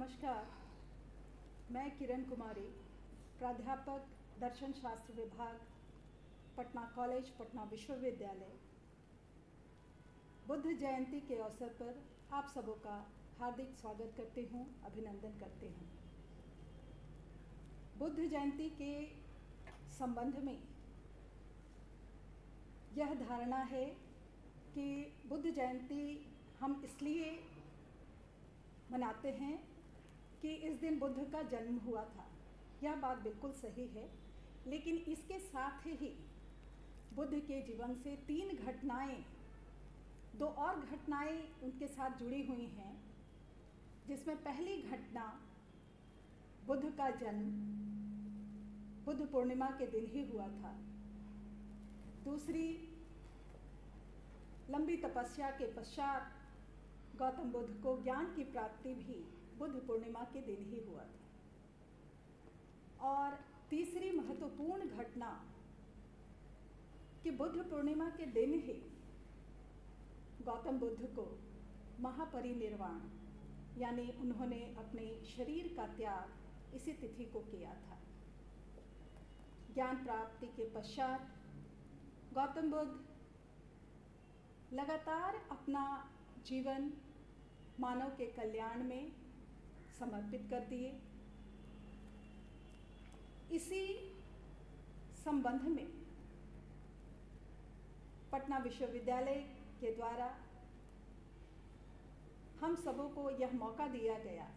नमस्कार, मैं किरण कुमारी, प्राध्यापक दर्शन शास्त्र विभाग, पटना कॉलेज, पटना विश्वविद्यालय। बुद्ध जयंती के अवसर पर आप सबों का हार्दिक स्वागत करती हूँ, अभिनंदन करती हूँ। बुद्ध जयंती के संबंध में यह धारणा है कि बुद्ध जयंती हम इसलिए मनाते हैं कि इस दिन बुद्ध का जन्म हुआ था। यह बात बिल्कुल सही है, लेकिन इसके साथ ही बुद्ध के जीवन से दो और घटनाएं उनके साथ जुड़ी हुई हैं, जिसमें पहली घटना बुद्ध का जन्म बुद्ध पूर्णिमा के दिन ही हुआ था। दूसरी, लंबी तपस्या के पश्चात गौतम बुद्ध को ज्ञान की प्राप्ति भी बुद्ध पूर्णिमा के दिन ही हुआ था। और तीसरी महत्वपूर्ण घटना कि बुद्ध पूर्णिमा के दिन ही गौतम बुद्ध को महापरिनिर्वाण, यानी उन्होंने अपने शरीर का त्याग इसी तिथि को किया था। ज्ञान प्राप्ति के पश्चात गौतम बुद्ध लगातार अपना जीवन मानव के कल्याण में समर्पित कर दिए। इसी संबंध में पटना विश्वविद्यालय के द्वारा हम सबों को यह मौका दिया गया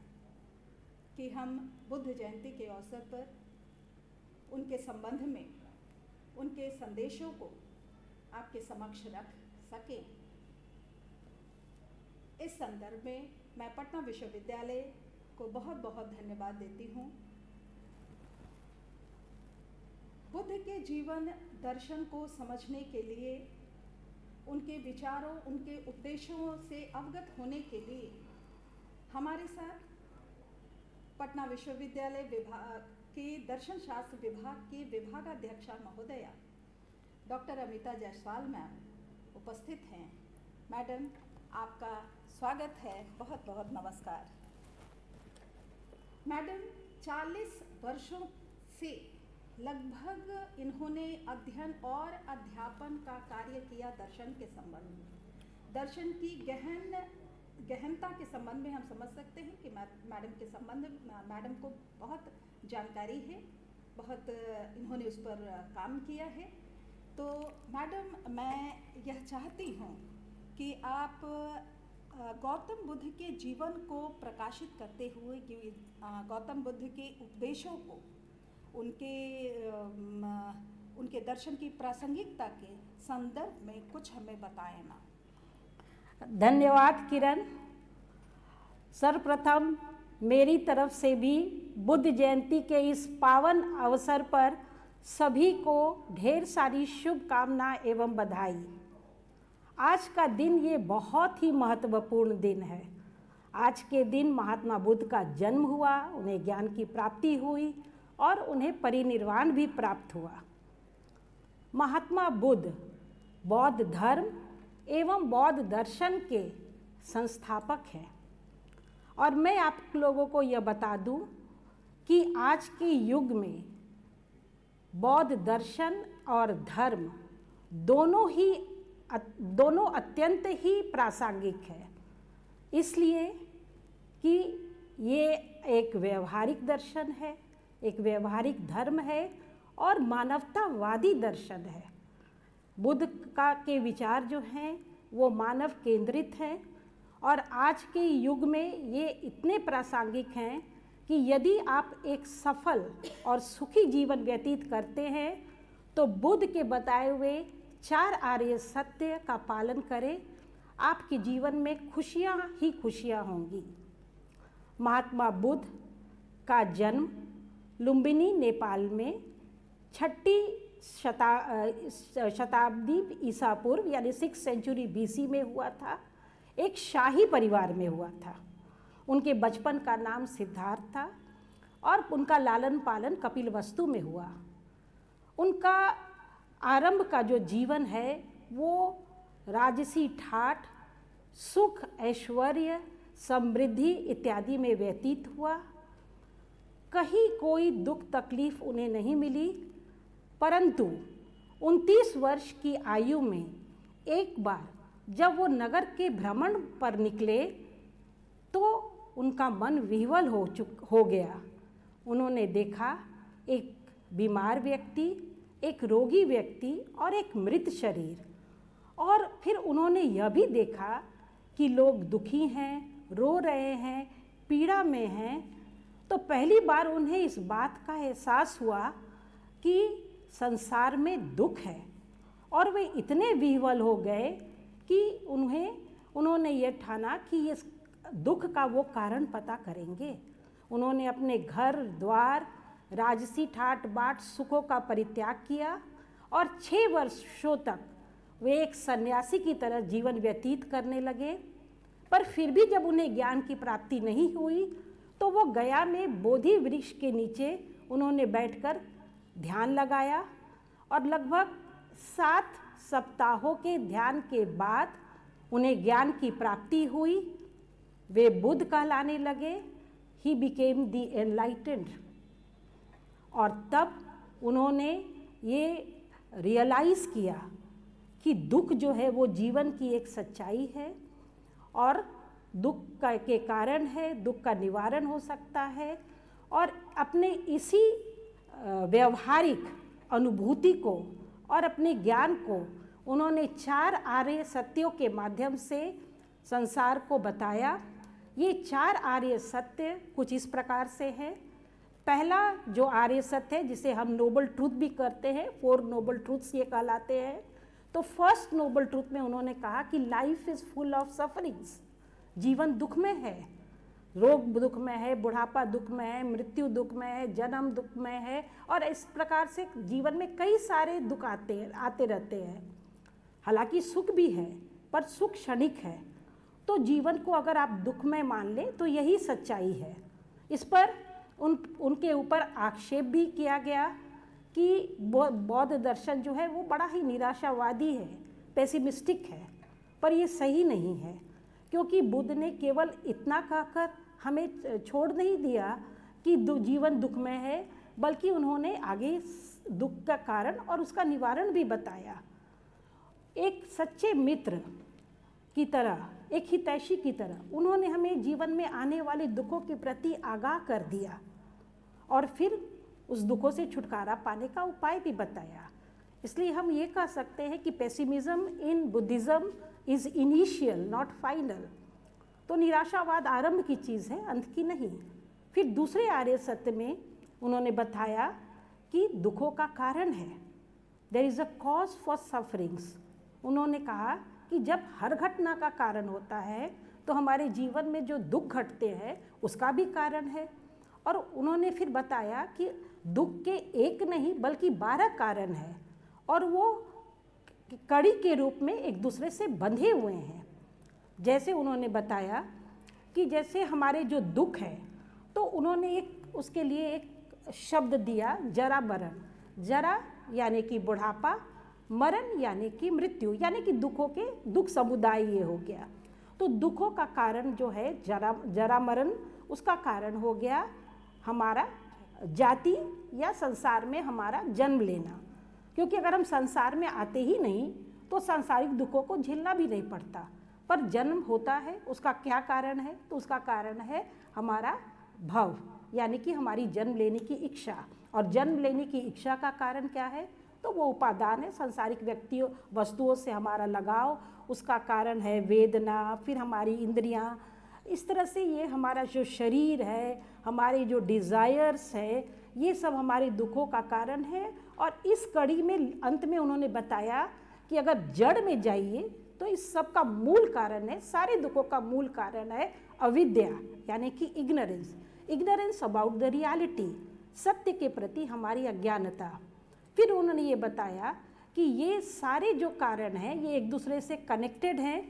कि हम बुद्ध जयंती के अवसर पर उनके संबंध में उनके संदेशों को आपके समक्ष रख सकें। इस संदर्भ में मैं पटना विश्वविद्यालय को बहुत बहुत धन्यवाद देती हूँ। बुद्ध के जीवन दर्शन को समझने के लिए, उनके विचारों, उनके उपदेशों से अवगत होने के लिए हमारे साथ पटना विश्वविद्यालय विभाग के दर्शन शास्त्र विभाग की विभागाध्यक्षा महोदया डॉक्टर अमिता जायसवाल मैम उपस्थित हैं। मैडम, आपका स्वागत है। बहुत बहुत नमस्कार। मैडम, 40 वर्षों से लगभग इन्होंने अध्ययन और अध्यापन का कार्य किया दर्शन के संबंध में। दर्शन की गहनता के संबंध में हम समझ सकते हैं कि मैडम को बहुत जानकारी है, बहुत इन्होंने उस पर काम किया है। तो मैडम, मैं यह चाहती हूँ कि आप गौतम बुद्ध के जीवन को प्रकाशित करते हुए, कि गौतम बुद्ध के उपदेशों को, उनके दर्शन की प्रासंगिकता के संदर्भ में कुछ हमें बताएं ना। धन्यवाद किरण। सर्वप्रथम मेरी तरफ से भी बुद्ध जयंती के इस पावन अवसर पर सभी को ढेर सारी शुभकामनाएं एवं बधाई। आज का दिन ये बहुत ही महत्वपूर्ण दिन है। आज के दिन महात्मा बुद्ध का जन्म हुआ, उन्हें ज्ञान की प्राप्ति हुई और उन्हें परिनिर्वाण भी प्राप्त हुआ। महात्मा बुद्ध बौद्ध धर्म एवं बौद्ध दर्शन के संस्थापक हैं। और मैं आप लोगों को यह बता दूं कि आज के युग में बौद्ध दर्शन और धर्म दोनों अत्यंत ही प्रासंगिक है, इसलिए कि ये एक व्यवहारिक दर्शन है, एक व्यवहारिक धर्म है और मानवतावादी दर्शन है। बुद्ध के विचार जो हैं वो मानव केंद्रित हैं और आज के युग में ये इतने प्रासंगिक हैं कि यदि आप एक सफल और सुखी जीवन व्यतीत करते हैं तो बुद्ध के बताए हुए 4 आर्य सत्य का पालन करें, आपके जीवन में खुशियाँ ही खुशियाँ होंगी। महात्मा बुद्ध का जन्म लुम्बिनी, नेपाल में 6ठी शताब्दी ईसा पूर्व यानी 6th सेंचुरी BC में हुआ था। एक शाही परिवार में हुआ था। उनके बचपन का नाम सिद्धार्थ था और उनका लालन पालन कपिलवस्तु में हुआ। उनका आरंभ का जो जीवन है वो राजसी ठाठ, सुख, ऐश्वर्य, समृद्धि इत्यादि में व्यतीत हुआ। कहीं कोई दुख तकलीफ उन्हें नहीं मिली, परंतु 29 वर्ष की आयु में एक बार जब वो नगर के भ्रमण पर निकले तो उनका मन विह्वल हो गया। उन्होंने देखा एक बीमार व्यक्ति, एक रोगी व्यक्ति और एक मृत शरीर, और फिर उन्होंने यह भी देखा कि लोग दुखी हैं, रो रहे हैं, पीड़ा में हैं। तो पहली बार उन्हें इस बात का एहसास हुआ कि संसार में दुख है, और वे इतने विह्वल हो गए कि उन्होंने ये ठाना कि इस दुख का वो कारण पता करेंगे। उन्होंने अपने घर द्वार, राजसी ठाट बाट सुखों का परित्याग किया और 6 वर्षों तक वे एक सन्यासी की तरह जीवन व्यतीत करने लगे। पर फिर भी जब उन्हें ज्ञान की प्राप्ति नहीं हुई तो वो गया में बोधि वृक्ष के नीचे उन्होंने बैठकर ध्यान लगाया, और लगभग 7 सप्ताहों के ध्यान के बाद उन्हें ज्ञान की प्राप्ति हुई। वे बुद्ध कहलाने लगे। He became the enlightened. और तब उन्होंने ये रियलाइज़ किया कि दुख जो है वो जीवन की एक सच्चाई है, और दुख के कारण है, दुख का निवारण हो सकता है। और अपने इसी व्यवहारिक अनुभूति को और अपने ज्ञान को उन्होंने 4 आर्य सत्यों के माध्यम से संसार को बताया। ये 4 आर्य सत्य कुछ इस प्रकार से है। पहला जो आर्य सत्य है, जिसे हम नोबल ट्रूथ भी करते हैं, 4 नोबल ट्रूथ्स ये कहलाते हैं। तो फर्स्ट नोबल ट्रूथ में उन्होंने कहा कि life is full of sufferings. जीवन दुख में है, रोग दुख में है, बुढ़ापा दुख में है, मृत्यु दुख में है, जन्म दुख में है, और इस प्रकार से जीवन में कई सारे दुख आते रहते हैं। हालांकि सुख भी है, पर सुख क्षणिक है। तो जीवन को अगर आप दुख में मान लें तो यही सच्चाई है। इस पर उनके ऊपर आक्षेप भी किया गया कि बौद्ध दर्शन जो है वो बड़ा ही निराशावादी है, पेसिमिस्टिक है। पर ये सही नहीं है, क्योंकि बुद्ध ने केवल इतना कहकर हमें छोड़ नहीं दिया कि जीवन दुख में है, बल्कि उन्होंने आगे दुख का कारण और उसका निवारण भी बताया। एक सच्चे मित्र की तरह, एक हितैषी की तरह उन्होंने हमें जीवन में आने वाले दुखों के प्रति आगाह कर दिया, और फिर उस दुखों से छुटकारा पाने का उपाय भी बताया। इसलिए हम ये कह सकते हैं कि pessimism in Buddhism is initial not final. तो निराशावाद आरंभ की चीज़ है, अंत की नहीं। फिर दूसरे आर्य सत्य में उन्होंने बताया कि दुखों का कारण है, there is a cause for sufferings. उन्होंने कहा कि जब हर घटना का कारण होता है तो हमारे जीवन में जो दुख घटते हैं उसका भी कारण है। और उन्होंने फिर बताया कि दुख के एक नहीं बल्कि 12 कारण हैं, और वो कड़ी के रूप में एक दूसरे से बंधे हुए हैं। जैसे उन्होंने बताया कि जैसे हमारे जो दुख है, तो उन्होंने उसके लिए एक शब्द दिया, जरा मरण। जरा यानी कि बुढ़ापा, मरण यानी कि मृत्यु, यानी कि दुख समुदाय ये हो गया। तो दुखों का कारण जो है जरा मरण, उसका कारण हो गया हमारा जाति या संसार में हमारा जन्म लेना। क्योंकि अगर हम संसार में आते ही नहीं तो सांसारिक दुखों को झेलना भी नहीं पड़ता। पर जन्म होता है, उसका क्या कारण है? तो उसका कारण है हमारा भव, यानी कि हमारी जन्म लेने की इच्छा। और जन्म लेने की इच्छा का कारण क्या है? तो वो उपादान है, सांसारिक व्यक्तियों वस्तुओं से हमारा लगाव, उसका कारण है वेदना, फिर हमारी इंद्रियां। इस तरह से ये हमारा जो शरीर है, हमारे जो डिज़ायर्स है, ये सब हमारे दुखों का कारण है। और इस कड़ी में अंत में उन्होंने बताया कि अगर जड़ में जाइए तो इस सब का मूल कारण है, सारे दुखों का मूल कारण है अविद्या, यानी कि इग्नोरेंस अबाउट द रियलिटी, सत्य के प्रति हमारी अज्ञानता। फिर उन्होंने ये बताया कि ये सारे जो कारण हैं ये एक दूसरे से कनेक्टेड हैं।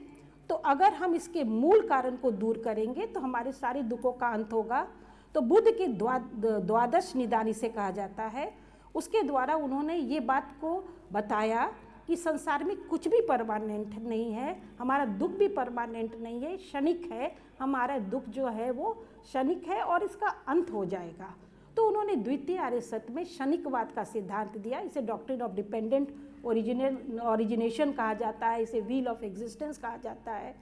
तो अगर हम इसके मूल कारण को दूर करेंगे तो हमारे सारे दुखों का अंत होगा। तो बुद्ध के द्वादश निदान इसे कहा जाता है, उसके द्वारा उन्होंने ये बात को बताया कि संसार में कुछ भी परमानेंट नहीं है, हमारा दुख भी परमानेंट नहीं है, क्षणिक है, हमारा दुख जो है वो क्षणिक है और इसका अंत हो जाएगा। तो उन्होंने द्वितीय आर्य सत्य में क्षणिकवाद का सिद्धांत दिया। इसे डॉक्ट्रिन ऑफ डिपेंडेंट ओरिजिनेशन कहा जाता है, इसे व्हील ऑफ एग्जिस्टेंस कहा जाता है।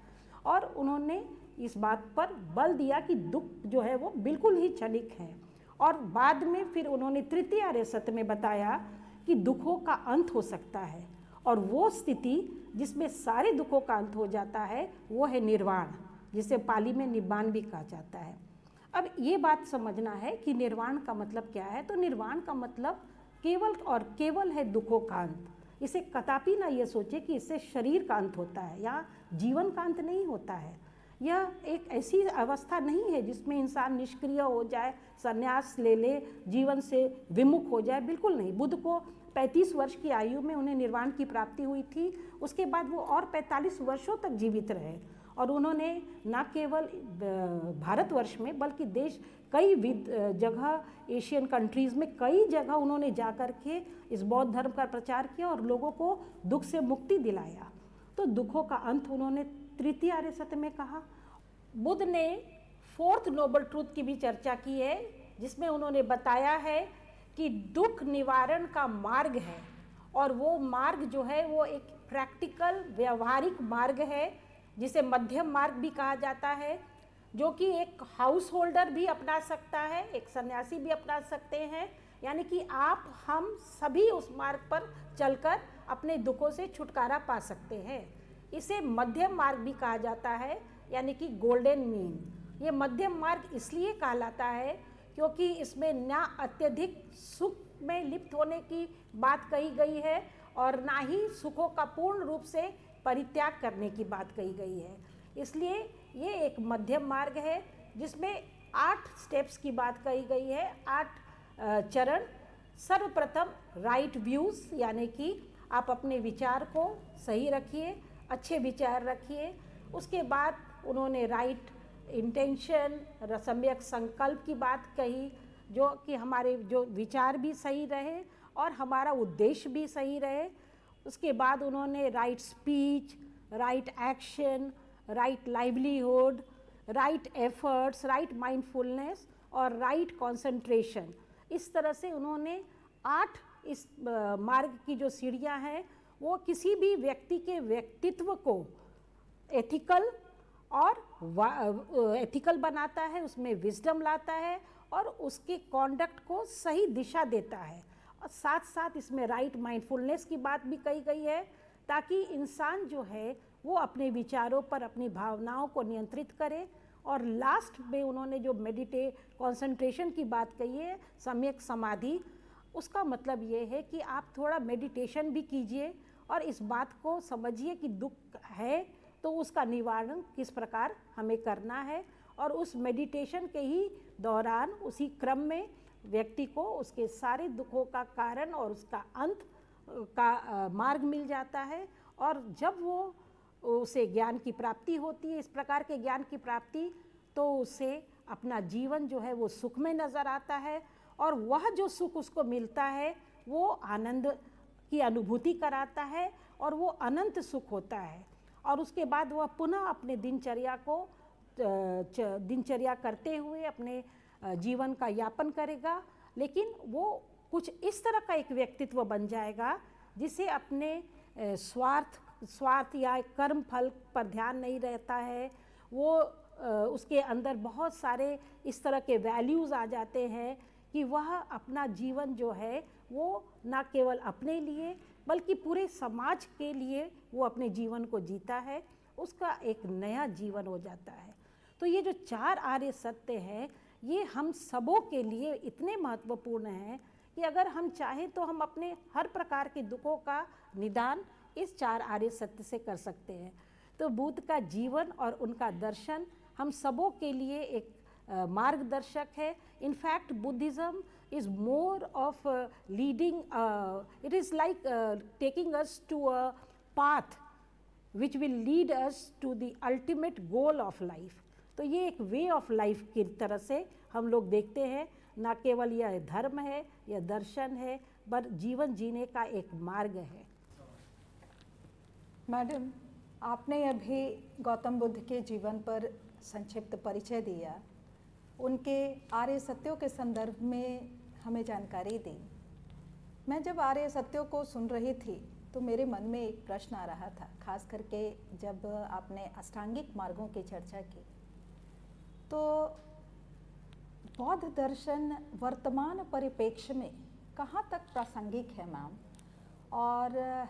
और उन्होंने इस बात पर बल दिया कि दुख जो है वो बिल्कुल ही क्षणिक है। और बाद में फिर उन्होंने तृतीय आर्य सत्य में बताया कि दुखों का अंत हो सकता है, और वो स्थिति जिसमें सारे दुखों का अंत हो जाता है वो है निर्वाण, जिसे पाली में निब्बान भी कहा जाता है। अब ये बात समझना है कि निर्वाण का मतलब क्या है। तो निर्वाण का मतलब केवल और केवल है दुखों का अंत। इसे कदापि ना ये सोचे कि इससे शरीर का अंत होता है या जीवन का अंत नहीं होता है। यह एक ऐसी अवस्था नहीं है जिसमें इंसान निष्क्रिय हो जाए, संन्यास ले ले, जीवन से विमुख हो जाए, बिल्कुल नहीं। बुद्ध को 35 वर्ष की आयु में उन्हें निर्वाण की प्राप्ति हुई थी। उसके बाद वो और 45 वर्षों तक जीवित रहे, और उन्होंने न केवल भारतवर्ष में बल्कि देश कई जगह एशियन कंट्रीज़ में कई जगह उन्होंने जा कर के इस बौद्ध धर्म का प्रचार किया और लोगों को दुख से मुक्ति दिलाया। तो दुखों का अंत उन्होंने तृतीय आर्य सत्य में कहा। बुद्ध ने फोर्थ नोबल ट्रूथ की भी चर्चा की है, जिसमें उन्होंने बताया है कि दुख निवारण का मार्ग है, और वो मार्ग जो है वो एक प्रैक्टिकल व्यवहारिक मार्ग है, जिसे मध्यम मार्ग भी कहा जाता है, जो कि एक हाउस होल्डर भी अपना सकता है, एक सन्यासी भी अपना सकते हैं। यानी कि आप हम सभी उस मार्ग पर चलकर अपने दुखों से छुटकारा पा सकते हैं। इसे मध्यम मार्ग भी कहा जाता है, यानी कि गोल्डन मीन। ये मध्यम मार्ग इसलिए कहलाता है क्योंकि इसमें ना अत्यधिक सुख में लिप्त होने की बात कही गई है और ना ही सुखों का पूर्ण रूप से परित्याग करने की बात कही गई है। इसलिए ये एक मध्यम मार्ग है जिसमें 8 स्टेप्स की बात कही गई है, 8 चरण। सर्वप्रथम राइट व्यूज़, यानी कि आप अपने विचार को सही रखिए, अच्छे विचार रखिए। उसके बाद उन्होंने राइट इंटेंशन, सम्यक संकल्प की बात कही, जो कि हमारे जो विचार भी सही रहे और हमारा उद्देश्य भी सही रहे। उसके बाद उन्होंने right speech, right action, right livelihood, right efforts, right mindfulness और राइट कंसंट्रेशन, इस तरह से उन्होंने 8 इस मार्ग की जो सीढ़ियाँ हैं वो किसी भी व्यक्ति के व्यक्तित्व को एथिकल और एथिकल बनाता है, उसमें विजडम लाता है और उसके कॉन्डक्ट को सही दिशा देता है। और साथ साथ इसमें राइट माइंडफुलनेस की बात भी कही गई है, ताकि इंसान जो है वो अपने विचारों पर, अपनी भावनाओं को नियंत्रित करे। और लास्ट में उन्होंने जो कंसंट्रेशन की बात कही है, सम्यक समाधि, उसका मतलब ये है कि आप थोड़ा मेडिटेशन भी कीजिए और इस बात को समझिए कि दुख है तो उसका निवारण किस प्रकार हमें करना है, और उस मेडिटेशन के ही दौरान, उसी क्रम में व्यक्ति को उसके सारे दुखों का कारण और उसका अंत का मार्ग मिल जाता है। और जब वो उसे ज्ञान की प्राप्ति होती है, इस प्रकार के ज्ञान की प्राप्ति, तो उसे अपना जीवन जो है वो सुख में नज़र आता है, और वह जो सुख उसको मिलता है वो आनंद की अनुभूति कराता है और वो अनंत सुख होता है। और उसके बाद वह पुनः अपने दिनचर्या करते हुए अपने जीवन का यापन करेगा, लेकिन वो कुछ इस तरह का एक व्यक्तित्व बन जाएगा जिसे अपने स्वार्थ या कर्म फल पर ध्यान नहीं रहता है। वो उसके अंदर बहुत सारे इस तरह के वैल्यूज़ आ जाते हैं कि वह अपना जीवन जो है वो न केवल अपने लिए बल्कि पूरे समाज के लिए वो अपने जीवन को जीता है, उसका एक नया जीवन हो जाता है। तो ये जो 4 आर्य सत्य हैं ये हम सबों के लिए इतने महत्वपूर्ण हैं कि अगर हम चाहें तो हम अपने हर प्रकार के दुखों का निदान इस 4 आर्य सत्य से कर सकते हैं। तो बुद्ध का जीवन और उनका दर्शन हम सबों के लिए एक मार्गदर्शक है। In fact Buddhism is more of leading, it is like taking us to a path which will lead us to the ultimate goal of life. तो ये एक वे ऑफ लाइफ की तरह से हम लोग देखते हैं, ना केवल यह धर्म है, यह दर्शन है, पर जीवन जीने का एक मार्ग है। मैडम, आपने अभी गौतम बुद्ध के जीवन पर संक्षिप्त परिचय दिया, उनके आर्य सत्यों के संदर्भ में हमें जानकारी दी। मैं जब आर्य सत्यों को सुन रही थी तो मेरे मन में एक प्रश्न आ रहा था, खास करके जब आपने अष्टांगिक मार्गों की चर्चा की। तो बौद्ध दर्शन वर्तमान परिप्रेक्ष्य में कहाँ तक प्रासंगिक है मैम, और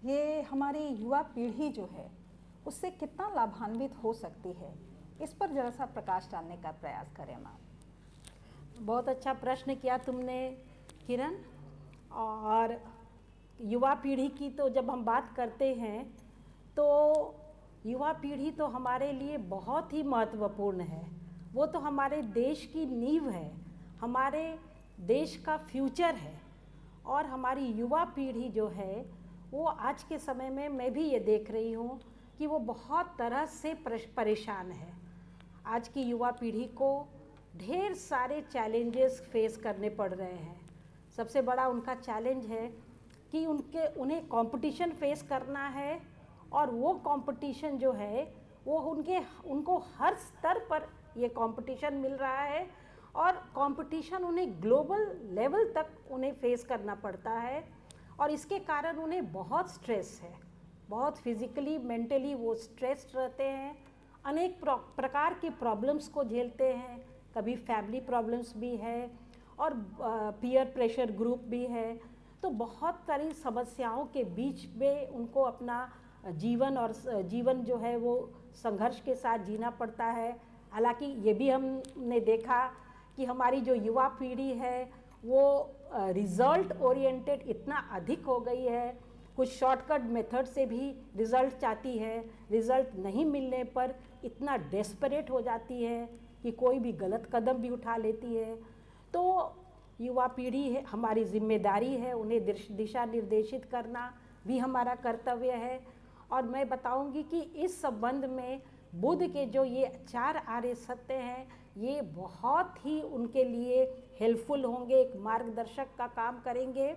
ये हमारी युवा पीढ़ी जो है उससे कितना लाभान्वित हो सकती है, इस पर जरा सा प्रकाश डालने का प्रयास करें मैम। बहुत अच्छा प्रश्न किया तुमने किरण। और युवा पीढ़ी की तो जब हम बात करते हैं तो युवा पीढ़ी तो हमारे लिए बहुत ही महत्वपूर्ण है। वो तो हमारे देश की नींव है, हमारे देश का फ्यूचर है। और हमारी युवा पीढ़ी जो है वो आज के समय में मैं भी ये देख रही हूँ कि वो बहुत तरह से परेशान है। आज की युवा पीढ़ी को ढेर सारे चैलेंजेस फेस करने पड़ रहे हैं। सबसे बड़ा उनका चैलेंज है कि उन्हें कंपटीशन फेस करना है, और वो कंपटीशन जो है वो उनको हर स्तर पर ये कंपटीशन मिल रहा है, और कंपटीशन उन्हें ग्लोबल लेवल तक उन्हें फेस करना पड़ता है। और इसके कारण उन्हें बहुत स्ट्रेस है, बहुत फिजिकली मेंटली वो स्ट्रेस्ड रहते हैं, अनेक प्रकार के प्रॉब्लम्स को झेलते हैं। कभी फैमिली प्रॉब्लम्स भी है और पीयर प्रेशर ग्रुप भी है। तो बहुत सारी समस्याओं के बीच में उनको अपना जीवन जो है वो संघर्ष के साथ जीना पड़ता है। हालांकि ये भी हमने देखा कि हमारी जो युवा पीढ़ी है वो रिज़ल्ट ओरिएंटेड इतना अधिक हो गई है, कुछ शॉर्टकट मेथड से भी रिज़ल्ट चाहती है। रिज़ल्ट नहीं मिलने पर इतना डेस्परेट हो जाती है कि कोई भी गलत कदम भी उठा लेती है। तो युवा पीढ़ी है, हमारी जिम्मेदारी है उन्हें दिशा निर्देशित करना भी हमारा कर्तव्य है। और मैं बताऊंगी कि इस संबंध में बुद्ध के जो ये 4 आर्य सत्य हैं ये बहुत ही उनके लिए हेल्पफुल होंगे, एक मार्गदर्शक का काम करेंगे।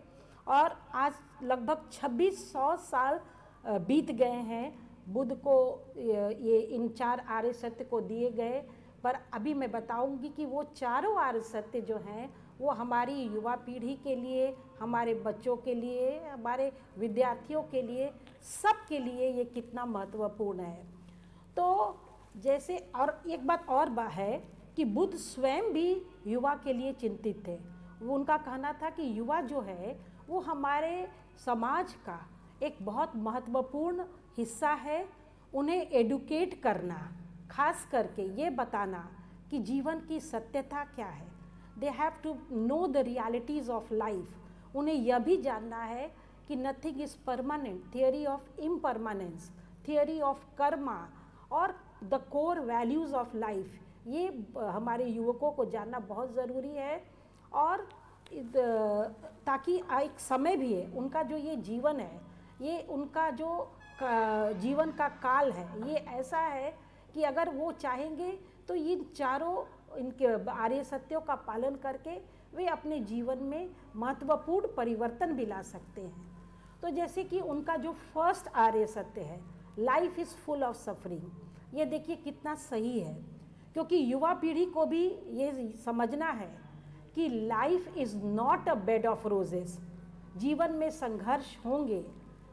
और आज लगभग 2600 साल बीत गए हैं बुद्ध को ये इन 4 आर्य सत्य को दिए गए, पर अभी मैं बताऊंगी कि वो चारों आर्य सत्य जो हैं वो हमारी युवा पीढ़ी के लिए, हमारे बच्चों के लिए, हमारे विद्यार्थियों के लिए, सब के लिए ये कितना महत्वपूर्ण है। तो जैसे और एक बात और है कि बुद्ध स्वयं भी युवा के लिए चिंतित थे। वो उनका कहना था कि युवा जो है वो हमारे समाज का एक बहुत महत्वपूर्ण हिस्सा है। उन्हें एडुकेट करना, खास करके ये बताना कि जीवन की सत्यता क्या है। They have to know the realities of life. उन्हें यह भी जानना है कि nothing is permanent, theory of impermanence, theory of karma और the core values of life, ये हमारे युवकों को जानना बहुत ज़रूरी है। और ताकि एक समय भी है, उनका जो ये जीवन है, ये उनका जो जीवन का काल है, ये ऐसा है कि अगर वो चाहेंगे तो इन चारों इनके आर्य सत्यों का पालन करके वे अपने जीवन में महत्वपूर्ण परिवर्तन भी ला सकते हैं। तो जैसे कि उनका जो फर्स्ट आर्य सत्य है, life is full of suffering, ये देखिए कितना सही है, क्योंकि युवा पीढ़ी को भी ये समझना है कि life is not a bed of roses. जीवन में संघर्ष होंगे,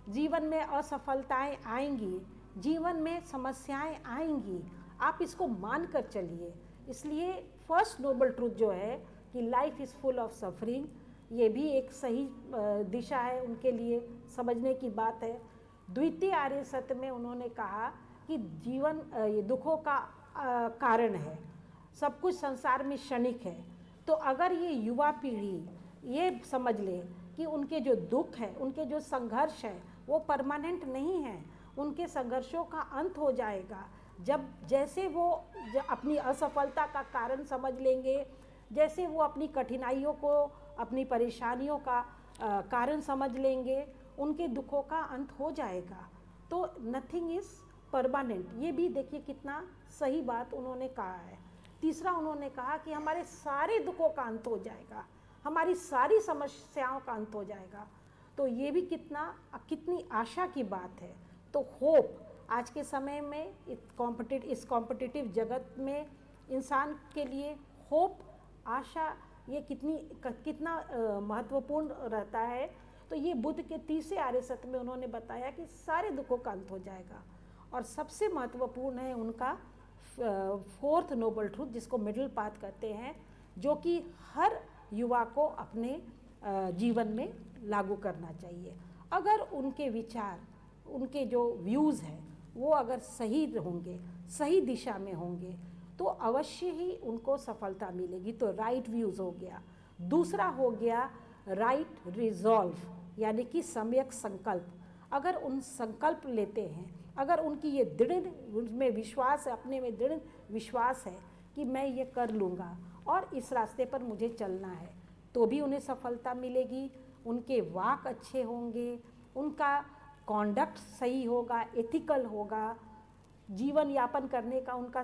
जीवन में असफलताएं आएंगी, जीवन में समस्याएं आएंगी, आप इसको मान कर चलिए। इसलिए फर्स्ट नोबल ट्रूथ जो है कि life is full of suffering, ये भी एक सही दिशा है उनके लिए, समझने की बात है। द्वितीय आर्य सत्य में उन्होंने कहा कि जीवन ये दुखों का कारण है, सब कुछ संसार में क्षणिक है। तो अगर ये युवा पीढ़ी ये समझ ले कि उनके जो दुख है, उनके जो संघर्ष है वो परमानेंट नहीं है, उनके संघर्षों का अंत हो जाएगा जब जैसे वो अपनी असफलता का कारण समझ लेंगे, जैसे वो अपनी कठिनाइयों को, अपनी परेशानियों का कारण समझ लेंगे, उनके दुखों का अंत हो जाएगा। तो नथिंग इज़ परमानेंट, ये भी देखिए कितना सही बात उन्होंने कहा है। तीसरा उन्होंने कहा कि हमारे सारे दुखों का अंत हो जाएगा, हमारी सारी समस्याओं का अंत हो जाएगा। तो ये भी कितनी आशा की बात है। तो होप आज के समय में इस कॉम्पिटिटिव जगत में इंसान के लिए होप, आशा, ये कितना महत्वपूर्ण रहता है। तो ये बुद्ध के तीसरे आर्य सत्य में उन्होंने बताया कि सारे दुखों का अंत हो जाएगा। और सबसे महत्वपूर्ण है उनका फोर्थ नोबल ट्रूथ, जिसको मिडिल पाथ कहते हैं, जो कि हर युवा को अपने जीवन में लागू करना चाहिए। अगर उनके विचार, उनके जो व्यूज़ हैं वो अगर सही होंगे, सही दिशा में होंगे, तो अवश्य ही उनको सफलता मिलेगी। तो राइट व्यूज़ हो गया। दूसरा हो गया राइट रिजॉल्व, यानी कि सम्यक संकल्प। अगर उन संकल्प लेते हैं, अगर उनकी ये दृढ़ उनमें विश्वास है, अपने में दृढ़ विश्वास है कि मैं ये कर लूँगा और इस रास्ते पर मुझे चलना है, तो भी उन्हें सफलता मिलेगी। उनके वाक अच्छे होंगे, उनका कॉन्डक्ट सही होगा, एथिकल होगा, जीवन यापन करने का उनका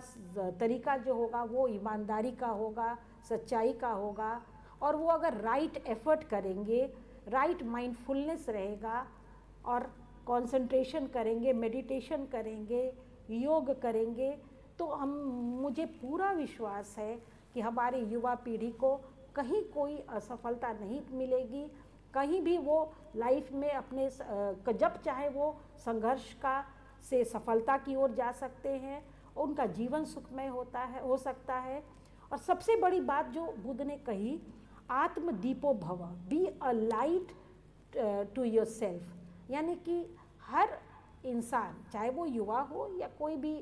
तरीका जो होगा वो ईमानदारी का होगा, सच्चाई का होगा। और वो अगर राइट एफर्ट करेंगे, राइट माइंडफुलनेस रहेगा और कंसंट्रेशन करेंगे, मेडिटेशन करेंगे, योग करेंगे, तो मुझे पूरा विश्वास है कि हमारी युवा पीढ़ी को कहीं कोई असफलता नहीं मिलेगी। कहीं भी वो लाइफ में अपने जब चाहे वो संघर्ष से सफलता की ओर जा सकते हैं, उनका जीवन सुखमय हो सकता है। और सबसे बड़ी बात जो बुद्ध ने कही, आत्मदीपो भव, be a light to yourself, यानी कि हर इंसान, चाहे वो युवा हो या कोई भी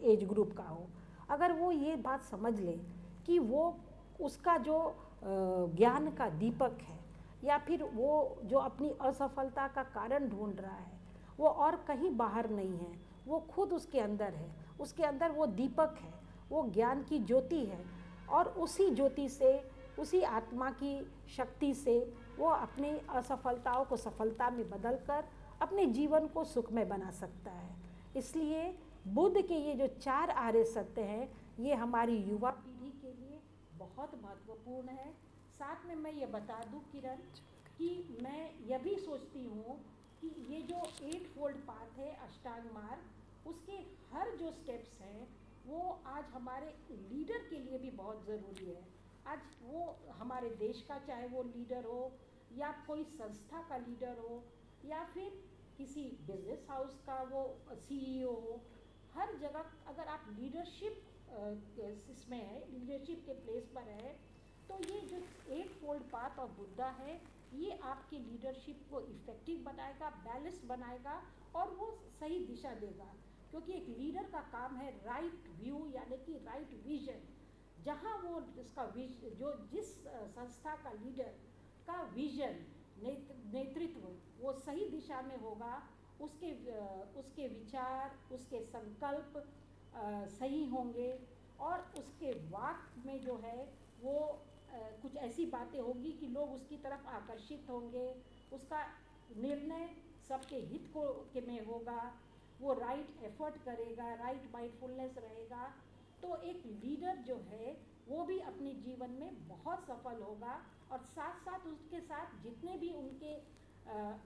एज ग्रुप का हो, अगर वो ये बात समझ ले कि वो उसका जो ज्ञान का दीपक है, या फिर वो जो अपनी असफलता का कारण ढूंढ रहा है, वो और कहीं बाहर नहीं है, वो खुद उसके अंदर है। उसके अंदर वो दीपक है, वो ज्ञान की ज्योति है, और उसी ज्योति से, उसी आत्मा की शक्ति से वो अपनी असफलताओं को सफलता में बदलकर अपने जीवन को सुखमय बना सकता है। इसलिए बुद्ध के ये जो 4 आर्य सत्य हैं, ये हमारी युवा पीढ़ी के लिए बहुत महत्वपूर्ण है। साथ में मैं ये बता दूं किरण कि मैं यह भी सोचती हूँ कि ये जो 8 फोल्ड पाथ है, अष्टांग मार्ग, उसके हर जो स्टेप्स हैं वो आज हमारे लीडर के लिए भी बहुत ज़रूरी है। आज वो हमारे देश का, चाहे वो लीडर हो या कोई संस्था का लीडर हो या फिर किसी बिजनेस हाउस का वो CEO हो, हर जगह अगर आप लीडरशिप इसमें है, लीडरशिप के प्लेस पर है, तो ये जो 8 फोल्ड पाथ ऑफ बुद्धा है, ये आपकी लीडरशिप को इफ़ेक्टिव बनाएगा, बैलेंस बनाएगा और वो सही दिशा देगा। क्योंकि एक लीडर का काम है राइट व्यू, यानी कि राइट विजन। जहाँ वो इसका जिस संस्था का लीडर का विजन, नेतृत्व वो सही दिशा में होगा, उसके विचार, उसके संकल्प सही होंगे, और उसके वाक में जो है वो कुछ ऐसी बातें होगी कि लोग उसकी तरफ आकर्षित होंगे, उसका निर्णय सबके हित के में होगा, वो राइट एफर्ट करेगा, राइट माइंडफुलनेस रहेगा। तो एक लीडर जो है वो भी अपने जीवन में बहुत सफल होगा, और साथ साथ उसके साथ जितने भी उनके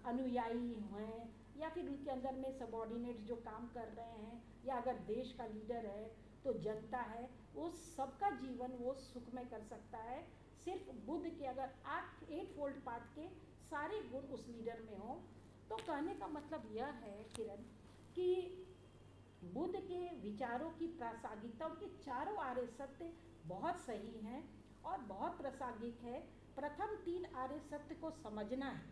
अनुयायी हैं या फिर उनके अंदर में सबॉर्डिनेट्स जो काम कर रहे हैं, या अगर देश का लीडर है तो जनता है, वो सबका जीवन वो सुखमय कर सकता है। सिर्फ बुद्ध के अगर 8 फोल्ड पाथ के सारे गुण उस लीडर में हो। तो कहने का मतलब यह है किरण कि बुद्ध के विचारों की प्रासंगिकता, उनके चारों आर्य सत्य बहुत सही हैं और बहुत प्रासंगिक है। प्रथम 3 आर्य सत्य को समझना है,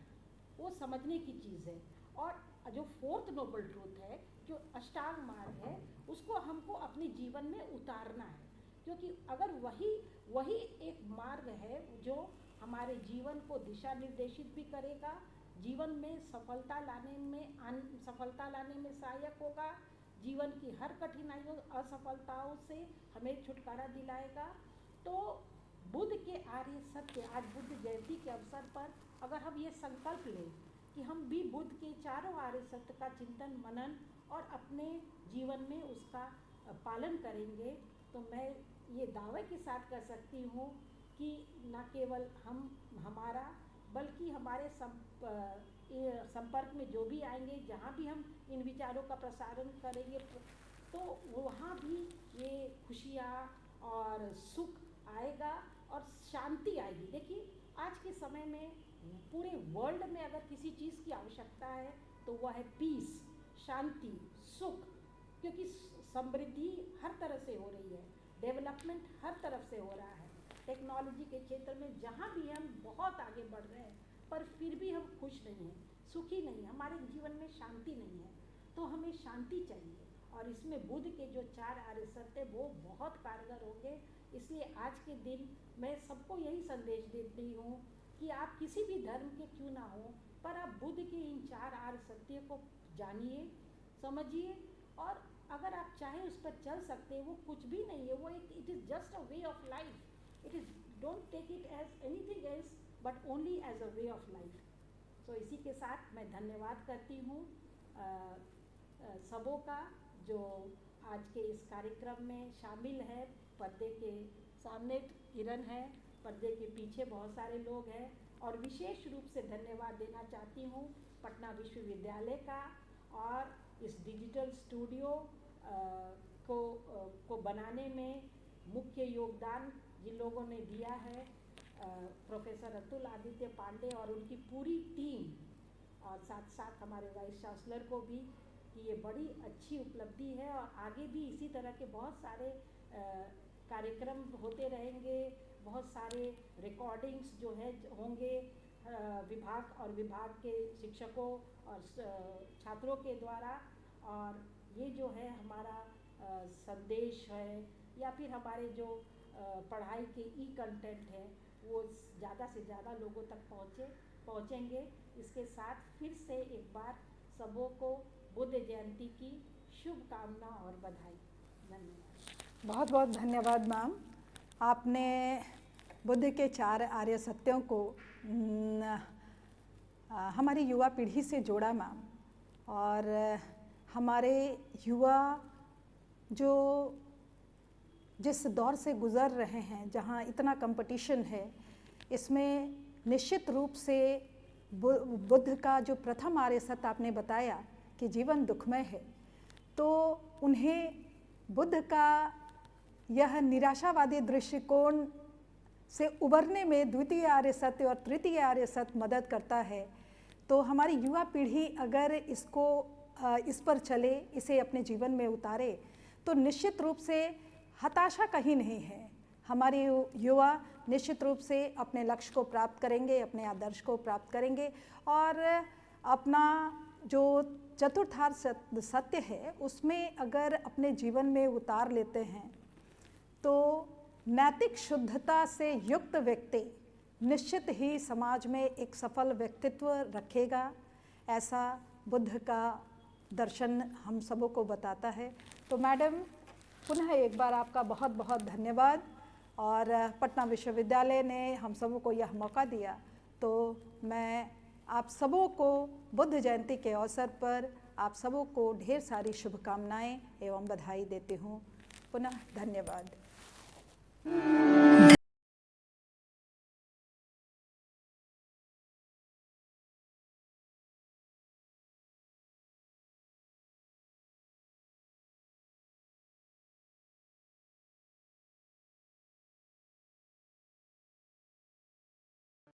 वो समझने की चीज़ है। और जो 4th नोबल ट्रूथ है, जो अष्टांग मार्ग है, उसको हमको अपने जीवन में उतारना है। क्योंकि अगर वही एक मार्ग है जो हमारे जीवन को दिशा निर्देशित भी करेगा, जीवन में सफलता लाने में सहायक होगा, जीवन की हर कठिनाइयों, असफलताओं से हमें छुटकारा दिलाएगा। तो बुद्ध के आर्य सत्य, आज बुद्ध जयंती के अवसर पर अगर हम ये संकल्प लें कि हम भी बुद्ध के चारों आर्य सत्य का चिंतन, मनन और अपने जीवन में उसका पालन करेंगे, तो मैं ये दावे के साथ कह सकती हूँ कि न केवल हमारा बल्कि हमारे संपर्क में जो भी आएंगे, जहाँ भी हम इन विचारों का प्रसारण करेंगे, तो वहाँ भी ये खुशियाँ और सुख आएगा और शांति आएगी। देखिए, आज के समय में पूरे वर्ल्ड में अगर किसी चीज़ की आवश्यकता है तो वह है पीस, शांति, सुख, क्योंकि समृद्धि हर तरह से हो रही है, डेवलपमेंट हर तरफ से हो रहा है। टेक्नोलॉजी के क्षेत्र में जहाँ भी हम बहुत आगे बढ़ रहे हैं, पर फिर भी हम खुश नहीं हैं, सुखी नहीं हैं, हमारे जीवन में शांति नहीं है। तो हमें शांति चाहिए, और इसमें बुद्ध के जो 4 आर्य सत्य वो बहुत कारगर होंगे। इसलिए आज के दिन मैं सबको यही संदेश देती हूँ कि आप किसी भी धर्म के क्यों ना हो, पर आप बुद्ध के इन 4 आर्य सत्य को जानिए, समझिए, और अगर आप चाहें उस पर चल सकते हैं। वो कुछ भी नहीं है, वो एक it is just a way of life. It is, don't take it as anything else but only as a way of life. तो इसी के साथ मैं धन्यवाद करती हूँ सबों का जो आज के इस कार्यक्रम में शामिल है। पर्दे के सामने किरण है, पर्दे के पीछे बहुत सारे लोग हैं, और विशेष रूप से धन्यवाद देना चाहती हूँ पटना विश्वविद्यालय का, और इस डिजिटल स्टूडियो को बनाने में मुख्य योगदान जिन लोगों ने दिया है, प्रोफेसर अतुल आदित्य पांडे और उनकी पूरी टीम, और साथ साथ हमारे वाइस चांसलर को भी, कि ये बड़ी अच्छी उपलब्धि है। और आगे भी इसी तरह के बहुत सारे कार्यक्रम होते रहेंगे, बहुत सारे रिकॉर्डिंग्स जो है होंगे विभाग और विभाग के शिक्षकों और छात्रों के द्वारा। और ये जो है हमारा संदेश है, या फिर हमारे जो पढ़ाई के कंटेंट है, वो ज़्यादा से ज़्यादा लोगों तक पहुँचेंगे। इसके साथ फिर से एक बार सबों को बुद्ध जयंती की शुभकामना और बधाई। धन्यवाद। बहुत बहुत धन्यवाद मैम। आपने बुद्ध के 4 आर्य सत्यों को हमारी युवा पीढ़ी से जोड़ा मैम, और हमारे युवा जो जिस दौर से गुज़र रहे हैं, जहाँ इतना कंपटीशन है, इसमें निश्चित रूप से बुद्ध का जो प्रथम आर्य सत्य आपने बताया कि जीवन दुखमय है, तो उन्हें बुद्ध का यह निराशावादी दृष्टिकोण से उबरने में द्वितीय आर्य सत्य और तृतीय आर्य सत्य मदद करता है। तो हमारी युवा पीढ़ी अगर इस पर चले, इसे अपने जीवन में उतारे, तो निश्चित रूप से हताशा कहीं नहीं है। हमारे युवा निश्चित रूप से अपने लक्ष्य को प्राप्त करेंगे, अपने आदर्श को प्राप्त करेंगे, और अपना जो चतुर्थार्य सत्य है उसमें अगर अपने जीवन में उतार लेते हैं, तो नैतिक शुद्धता से युक्त व्यक्ति निश्चित ही समाज में एक सफल व्यक्तित्व रखेगा। ऐसा बुद्ध का दर्शन हम सबों को बताता है। तो मैडम, पुनः एक बार आपका बहुत बहुत धन्यवाद। और पटना विश्वविद्यालय ने हम सबों को यह मौका दिया, तो मैं आप सबों को बुद्ध जयंती के अवसर पर आप सबों को ढेर सारी शुभकामनाएं एवं बधाई देती हूँ। पुनः धन्यवाद।